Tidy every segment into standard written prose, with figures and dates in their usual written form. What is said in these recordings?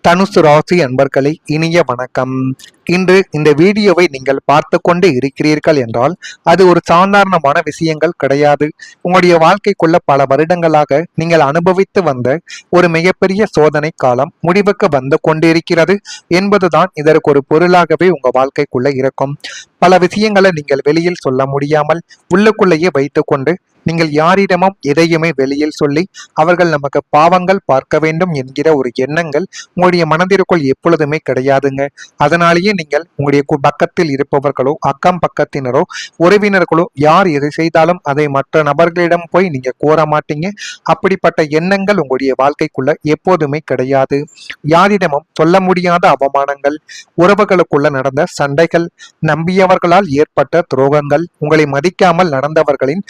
தனுசு ராசி அன்பர்களே, இனிய வணக்கம். இன்று இந்த வீடியோவை நீங்கள் பார்த்து கொண்டு இருக்கிறீர்கள் என்றால் அது ஒரு சாதாரணமான விஷயங்கள் கிடையாது. உங்களுடைய வாழ்க்கைக்குள்ள பல வருடங்களாக நீங்கள் அனுபவித்து வந்த ஒரு மிகப்பெரிய சோதனை காலம் முடிவுக்கு வந்து கொண்டிருக்கிறது என்பதுதான் இதற்கு ஒரு பொருளாகவே உங்க வாழ்க்கைக்குள்ள இருக்கும். பல விஷயங்களை நீங்கள் வெளியில் சொல்ல முடியாமல் உள்ளுக்குள்ளேயே வைத்துக்கொண்டு நீங்கள் யாரிடமும் எதையுமே வெளியில் சொல்லி அவர்கள் நமக்கு பாவங்கள் பார்க்க வேண்டும் என்கிற ஒரு எண்ணங்கள் உங்களுடைய மனதிற்குள் எப்பொழுதுமே கிடையாதுங்க. அதனாலேயே நீங்கள் உங்களுடைய பக்கத்தில் இருப்பவர்களோ அக்கம் பக்கத்தினரோ உறவினர்களோ யார் எதை செய்தாலும் அதை மற்ற நபர்களிடம் போய் நீங்க கூற மாட்டீங்க. அப்படிப்பட்ட எண்ணங்கள் உங்களுடைய வாழ்க்கைக்குள்ள எப்போதுமே கிடையாது. யாரிடமும் சொல்ல முடியாத அவமானங்கள், உறவுகளுக்குள்ள நடந்த சண்டைகள், நம்பியவர்களால் ஏற்பட்ட துரோகங்கள், உங்களை மதிக்காமல் நடந்தவர்களின்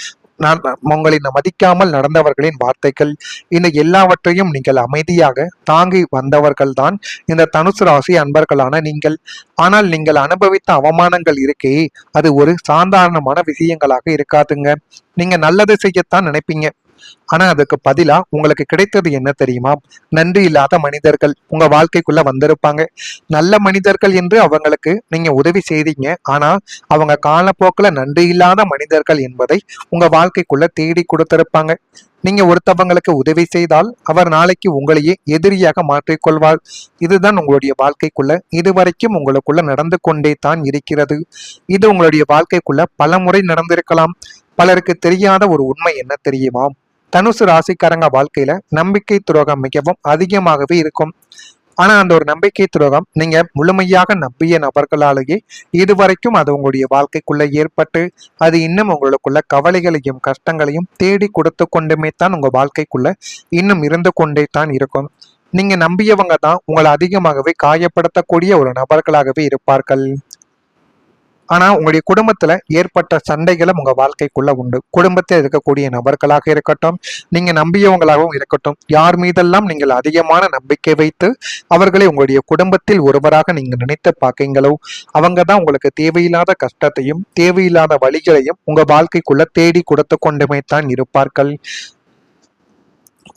வார்த்தைகள், இந்த எல்லாவற்றையும் நீங்கள் அமைதியாக தாங்கி வந்தவர்கள் தான் இந்த தனுசு ராசி அன்பர்களான நீங்கள். ஆனால் நீங்கள் அனுபவித்த அவமானங்கள் இருக்கே, அது ஒரு சாதாரணமான விஷயங்களாக இருக்காதுங்க. நீங்க நல்லது செய்யத்தான் நினைப்பீங்க, ஆனா அதுக்கு பதிலா உங்களுக்கு கிடைத்தது என்ன தெரியுமா? நன்றி இல்லாத மனிதர்கள் உங்க வாழ்க்கைக்குள்ள வந்திருப்பாங்க. நல்ல மனிதர்கள் என்று அவங்களுக்கு நீங்க உதவி செய்தீங்க, ஆனா அவங்க காலப்போக்கில் நன்றி இல்லாத மனிதர்கள் என்பதை உங்க வாழ்க்கைக்குள்ள தேடி கொடுத்திருப்பாங்க. நீங்க ஒருத்தவங்களுக்கு உதவி செய்தால் அவர் நாளைக்கு உங்களையே எதிரியாக மாற்றிக்கொள்வார். இதுதான் உங்களுடைய வாழ்க்கைக்குள்ள இதுவரைக்கும் உங்களுக்குள்ள நடந்து கொண்டே தான் இருக்கிறது. இது உங்களுடைய வாழ்க்கைக்குள்ள பல முறை நடந்திருக்கலாம். பலருக்கு தெரியாத ஒரு உண்மை என்ன தெரியுமா? தனுசு ராசிக்காரங்க வாழ்க்கையில நம்பிக்கை துரோகம் மிகவும் அதிகமாகவே இருக்கும். ஆனா அந்த ஒரு நம்பிக்கை துரோகம் நீங்க முழுமையாக நம்பிய நபர்களாலேயே இதுவரைக்கும் அது உங்களுடைய வாழ்க்கைக்குள்ள ஏற்பட்டு அது இன்னும் உங்களுக்குள்ள கவலைகளையும் கஷ்டங்களையும் தேடி கொடுத்து கொண்டுமே தான் உங்க வாழ்க்கைக்குள்ள இன்னும் இருந்து கொண்டே தான் இருக்கும். நீங்க நம்பியவங்க தான் உங்களை அதிகமாகவே காயப்படுத்தக்கூடிய ஒரு நபர்களாகவே இருப்பார்கள். ஆனா உங்களுடைய குடும்பத்துல ஏற்பட்ட சண்டைகளும் உங்க வாழ்க்கைக்குள்ள உண்டு. குடும்பத்தில் இருக்கக்கூடிய நபர்களாக இருக்கட்டும், நீங்க நம்பியவங்களாகவும் இருக்கட்டும், யார் மீதெல்லாம் நீங்கள் அதிகமான நம்பிக்கை வைத்து அவர்களை உங்களுடைய குடும்பத்தில் ஒருவராக நீங்க நினைத்து பார்க்கீங்களோ அவங்க தான் உங்களுக்கு தேவையில்லாத கஷ்டத்தையும் தேவையில்லாத வழிகளையும் உங்க வாழ்க்கைக்குள்ள தேடி கொடுத்து கொண்டுமே தான் இருப்பார்கள்.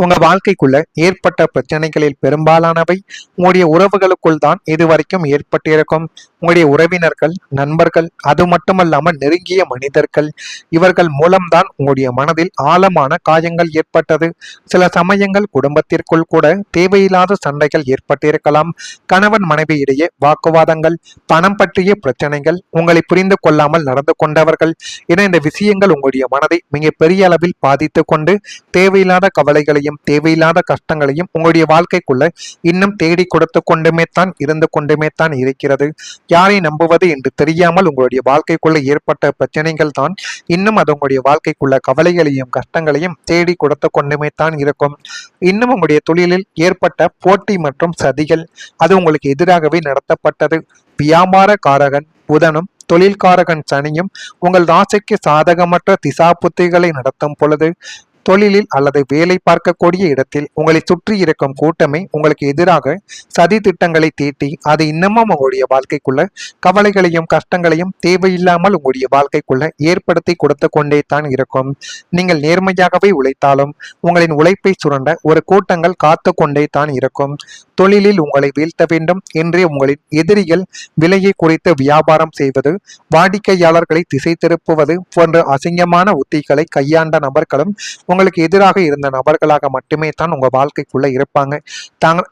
உங்க வாழ்க்கைக்குள்ள ஏற்பட்ட பிரச்சனைகளில் பெரும்பாலானவை உங்களுடைய உறவுகளுக்குள் தான் இதுவரைக்கும் ஏற்பட்டிருக்கும். உங்களுடைய உறவினர்கள், நண்பர்கள், அது மட்டுமல்லாமல் நெருங்கிய மனிதர்கள், இவர்கள் மூலம்தான் உங்களுடைய மனதில் ஆழமான காயங்கள் ஏற்பட்டது. சில சமயங்கள் குடும்பத்திற்குள் கூட தேவையில்லாத சண்டைகள் ஏற்பட்டிருக்கலாம். கணவன் மனைவி இடையே வாக்குவாதங்கள், பணம் பற்றிய பிரச்சனைகள், உங்களை புரிந்து கொள்ளாமல் நடந்து கொண்டவர்கள் என இந்த விஷயங்கள் உங்களுடைய மனதை மிக பெரிய அளவில் பாதித்து கொண்டு தேவையில்லாத கவலைகளையும் தேவையில்லாத கஷ்டங்களையும் உங்களுடைய வாழ்க்கைக்குள்ள இன்னும் தேடி கொடுத்து கொண்டுமே தான் இருந்து கொண்டுமே தான் இருக்கிறது. யாரை நம்புவது என்று தெரியாமல் உங்களுடைய வாழ்க்கைக்குள்ள ஏற்பட்ட பிரச்சனைகள் தான் இன்னும் அது உங்களுடைய வாழ்க்கைக்குள்ள கவலைகளையும் கஷ்டங்களையும் தேடி கொடுத்து கொண்டுமே தான் இருக்கும். இன்னும் உங்களுடைய தொழிலில் ஏற்பட்ட போட்டி மற்றும் சதிகள் அது உங்களுக்கு எதிராகவே நடத்தப்பட்டது. வியாபார காரகன் புதனும் தொழில்காரகன் சனியும் உங்கள் ராசிக்கு சாதகமற்ற திசா புத்திகளை நடத்தும் பொழுது தொழிலில் அல்லது வேலை பார்க்கக்கூடிய இடத்தில் உங்களை சுற்றி இருக்கும் கூட்டமே உங்களுக்கு எதிராக சதி திட்டங்களை தீட்டி அது இன்னமும் உங்களுடைய வாழ்க்கைக்குள்ள கவலைகளையும் கஷ்டங்களையும் தேவையில்லாமல் உங்களுடைய வாழ்க்கைக்குள்ள ஏற்படுத்தி கொடுத்து கொண்டே தான் இருக்கும். நீங்கள் நேர்மையாகவே உழைத்தாலும் உங்களின் உழைப்பை சுரண்ட ஒரு கூட்டங்கள் காத்து கொண்டே தான் இருக்கும். தொழிலில் உங்களை வீழ்த்த வேண்டும் என்றே உங்களின் எதிரிகள் விலையை குறித்து வியாபாரம் செய்வது, வாடிக்கையாளர்களை திசை திருப்புவது போன்ற அசிங்கமான உத்திகளை கையாண்ட நபர்களும் உங்களுக்கு எதிராக இருந்த நபர்களாக மட்டுமே தான் உங்க வாழ்க்கைக்குள்ள இருப்பாங்க.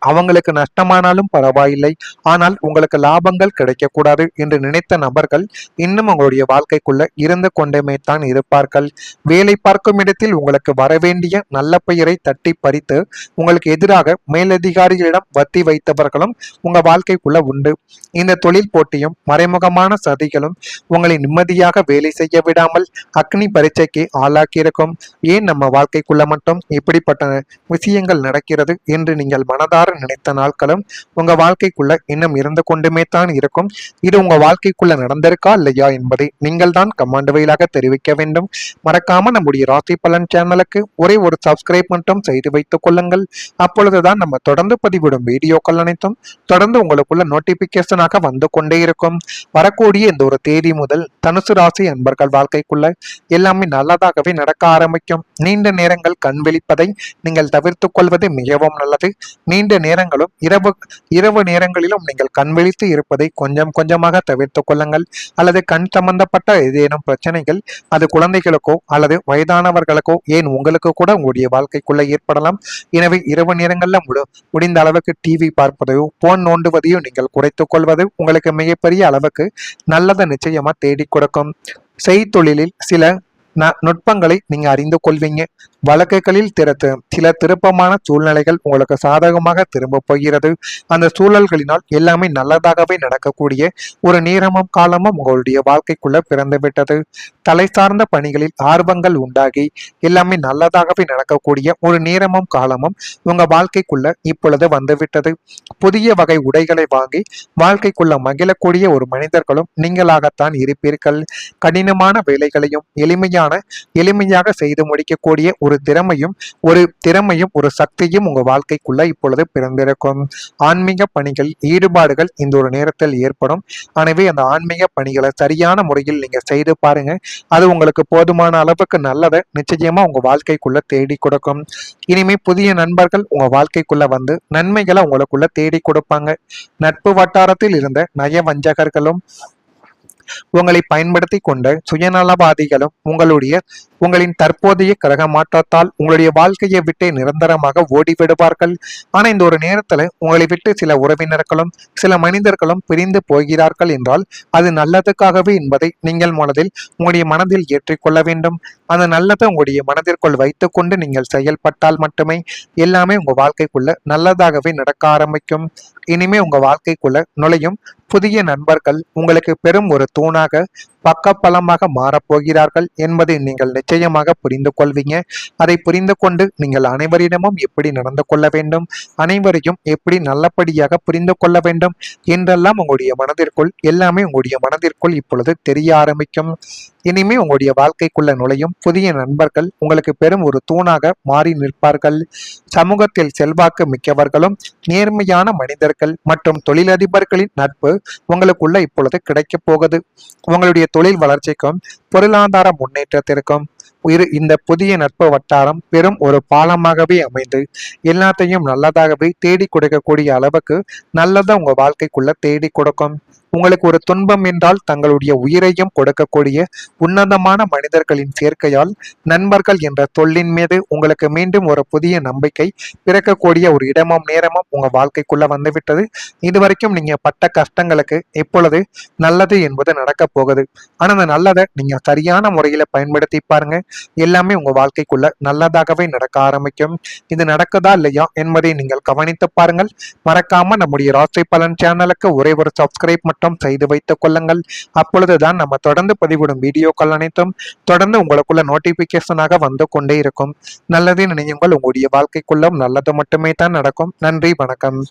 அவங்களுக்கு நஷ்டமானாலும் பரவாயில்லை, ஆனால் உங்களுக்கு லாபங்கள் கிடைக்கக்கூடாது என்று நினைத்த நபர்கள் இன்னும் உங்களுடைய வாழ்க்கைக்குள்ள இருந்து கொண்டுமே தான் இருப்பார்கள். வேலை பார்க்கும் இடத்தில் உங்களுக்கு வரவேண்டிய நல்ல பெயரை தட்டி பறித்து உங்களுக்கு எதிராக மேலதிகாரிகளிடம் வத்தி வைத்தவர்களும் உங்க வாழ்க்கைக்குள்ள உண்டு. இந்த தொழில் போட்டியும் மறைமுகமான சதிகளும் உங்களை நிம்மதியாக வேலை செய்ய விடாமல் அக்னி பரீட்சைக்கு ஆளாக்கியிருக்கும். ஏன் நம்ம வாழ்க்கைக்குள்ள மட்டும் இப்படிப்பட்ட விஷயங்கள் நடக்கிறது என்று நீங்கள் மனதார நினைத்த நாட்களும் உங்க வாழ்க்கைக்குள்ள இன்னும் இருந்து கொண்டுமே தான் இருக்கும். இது உங்க வாழ்க்கைக்குள்ள நடந்திருக்கா இல்லையா என்பதை நீங்கள் தான் கமெண்ட் வாயிலாக தெரிவிக்க வேண்டும். மறக்காம நம்முடைய ராசி பலன் சேனலுக்கு ஒரே ஒரு சப்ஸ்கிரைப் மட்டும் செய்து வைத்துக் கொள்ளுங்கள். அப்பொழுதுதான் நம்ம தொடர்ந்து பதிவிடும் வீடியோக்கள் அனைத்தும் தொடர்ந்து உங்களுக்குள்ள நோட்டிபிகேஷனாக வந்து கொண்டே இருக்கும். வரக்கூடிய இந்த ஒரு தேதி முதல் தனுசு ராசி அன்பர்கள் வாழ்க்கைக்குள்ள எல்லாமே நல்லதாகவே நடக்க ஆரம்பிக்கும். நீண்ட நீண்ட நேரங்கள் கண் விழிப்பதை நீங்கள் தவிர்த்துக் கொள்வது மிகவும் நல்லது. நீண்ட நேரங்களும் இரவு நேரங்களிலும் நீங்கள் கண் விழித்து இருப்பதை கொஞ்சம் கொஞ்சமாக தவிர்த்துக் கொள்ளுங்கள். அல்லது கண் சம்பந்தப்பட்ட ஏதேனும் பிரச்சனைகள் அது குழந்தைகளுக்கோ அல்லது வயதானவர்களுக்கோ ஏன் உங்களுக்கு கூட உங்களுடைய வாழ்க்கைக்குள்ள ஏற்படலாம். எனவே இரவு நேரங்களில் முடிந்த அளவுக்கு டிவி பார்ப்பதையோ போன் நோண்டுவதையோ நீங்கள் குறைத்துக் கொள்வது உங்களுக்கு மிகப்பெரிய அளவுக்கு நல்லதை நிச்சயமா தேடி கொடுக்கும். செய்தொழிலில் சில நுட்பங்களை நீங்க அறிந்து கொள்வீங்க. வழக்குகளில் சில திருப்பமான சூழ்நிலைகள் உங்களுக்கு சாதகமாக திரும்ப போகிறது. அந்த சூழல்களினால் எல்லாமே நல்லதாகவே நடக்கக்கூடிய ஒரு நேரமும் காலமும் உங்களுடைய வாழ்க்கைக்குள்ள பிறந்து விட்டது. தலை சார்ந்த பணிகளில் ஆர்வங்கள் உண்டாகி எல்லாமே நல்லதாகவே நடக்கக்கூடிய ஒரு நேரமும் காலமும் உங்க வாழ்க்கைக்குள்ள இப்பொழுது வந்துவிட்டது. புதிய வகை உடைகளை வாங்கி வாழ்க்கைக்குள்ள மகிழக்கூடிய ஒரு மனிதர்களும் நீங்களாகத்தான் இருப்பீர்கள். கடினமான வேலைகளையும் எளிமையாக செய்து முடிக்கக்கூடிய ஒரு திறமையும் ஒரு சக்தியும் உங்க வாழ்க்கைக்குள்ள இப்பொழுது பிறந்திருக்கும். ஆன்மீக பணிகள் ஈடுபாடுகள் இந்த ஒரு நேரத்தில் ஏற்படும். எனவே அந்த ஆன்மீக பணிகளை சரியான முறையில் நீங்க செய்து பாருங்க. அது உங்களுக்கு போதுமான அளவுக்கு நல்லதை நிச்சயமா உங்க வாழ்க்கைக்குள்ள தேடி கொடுக்கும். இனிமே புதிய நண்பர்கள் உங்க வாழ்க்கைக்குள்ள வந்து நன்மைகளை உங்களுக்குள்ள தேடி கொடுப்பாங்க. நட்பு வட்டாரத்தில் இருந்த நயவஞ்சகர்களும் உங்களை பயன்படுத்தி கொண்ட சுயநலவாதிகளும் உங்களின் தற்போதைய கிரக மாற்றத்தால் உங்களுடைய வாழ்க்கையை விட்டே நிரந்தரமாக ஓடிவிடுவார்கள். ஆனா இந்த ஒரு நேரத்துல உங்களை விட்டு சில உறவினர்களும் சில மனிதர்களும் பிரிந்து போகிறார்கள் என்றால் அது நல்லதுக்காகவே என்பதை நீங்கள் உங்களுடைய மனதில் ஏற்றிக்கொள்ள வேண்டும். அந்த நல்லதை உங்களுடைய மனதிற்குள் வைத்துக்கொண்டு நீங்கள் செயல்பட்டால் மட்டுமே எல்லாமே உங்க வாழ்க்கைக்குள்ள நல்லதாகவே நடக்க ஆரம்பிக்கும். இனிமே உங்க வாழ்க்கைக்குள்ள நுழையும் புதிய நண்பர்கள் உங்களுக்கு பெரும் ஒரு தூணாக பக்கபலமாக மாறப்போகிறார்கள் என்பதை நீங்கள் நிச்சயமாக புரிந்து கொள்வீங்க. அதை புரிந்து கொண்டு நீங்கள் அனைவரிடமும் எப்படி நடந்து கொள்ள வேண்டும், அனைவரையும் எப்படி நல்லபடியாக புரிந்து கொள்ள வேண்டும் என்றெல்லாம் உங்களுடைய மனதிற்குள் இப்பொழுது தெரிய ஆரம்பிக்கும். இனிமே உங்களுடைய வாழ்க்கைக்குள்ள நுழையும் புதிய நண்பர்கள் உங்களுக்கு பெரும் ஒரு தூணாக மாறி நிற்பார்கள். சமூகத்தில் செல்வாக்கு மிக்கவர்களும் நேர்மையான மனிதர்கள் மற்றும் தொழிலதிபர்களின் நட்பு உங்களுக்குள்ள இப்பொழுது கிடைக்கப் போகுது. உங்களுடைய தொழில் வளர்ச்சிக்கும் பொருளாதார முன்னேற்றத்திற்கும் இந்த புதிய நட்பு வட்டாரம் பெரும் ஒரு பாலமாகவே அமைந்து எல்லாத்தையும் நல்லதாகவே தேடி கொடுக்கக்கூடிய அளவுக்கு நல்லதா உங்க வாழ்க்கைக்குள்ள தேடி கொடுக்கும். உங்களுக்கு ஒரு துன்பம் என்றால் தங்களுடைய உயிரையும் கொடுக்கக்கூடிய உன்னதமான மனிதர்களின் சேர்க்கையால் நண்பர்கள் என்ற சொல்லின் மீது உங்களுக்கு மீண்டும் ஒரு புதிய நம்பிக்கை பிறக்கக்கூடிய ஒரு இடமும் நேரமும் உங்க வாழ்க்கைக்குள்ள வந்துவிட்டது. இதுவரைக்கும் நீங்க பட்ட கஷ்டங்களுக்கு இப்பொழுது நல்லது என்பது நடக்க போகுது. ஆனா அந்த நல்லதை நீங்க சரியான முறையில பயன்படுத்தி பாருங்க. எல்லாமே உங்க வாழ்க்கைக்குள்ள நல்லதாகவே நடக்க ஆரம்பிக்கும். இது நடக்குதா இல்லையா என்பதை நீங்கள் கவனித்து பாருங்கள். மறக்காம நம்முடைய ராசி பலன் சேனலுக்கு ஒரே ஒரு சப்ஸ்கிரைப் மட்டும் செய்து வைத்துக் கொள்ளுங்கள். அப்பொழுதுதான் நம்ம தொடர்ந்து பதிவிடும் வீடியோக்கள் அனைத்தும் தொடர்ந்து உங்களுக்குள்ள நோட்டிபிகேஷனாக வந்து கொண்டே இருக்கும். நல்லதே நினையுங்கள், உங்களுடைய வாழ்க்கைக்குள்ளும் நல்லது மட்டுமே தான் நடக்கும். நன்றி, வணக்கம்.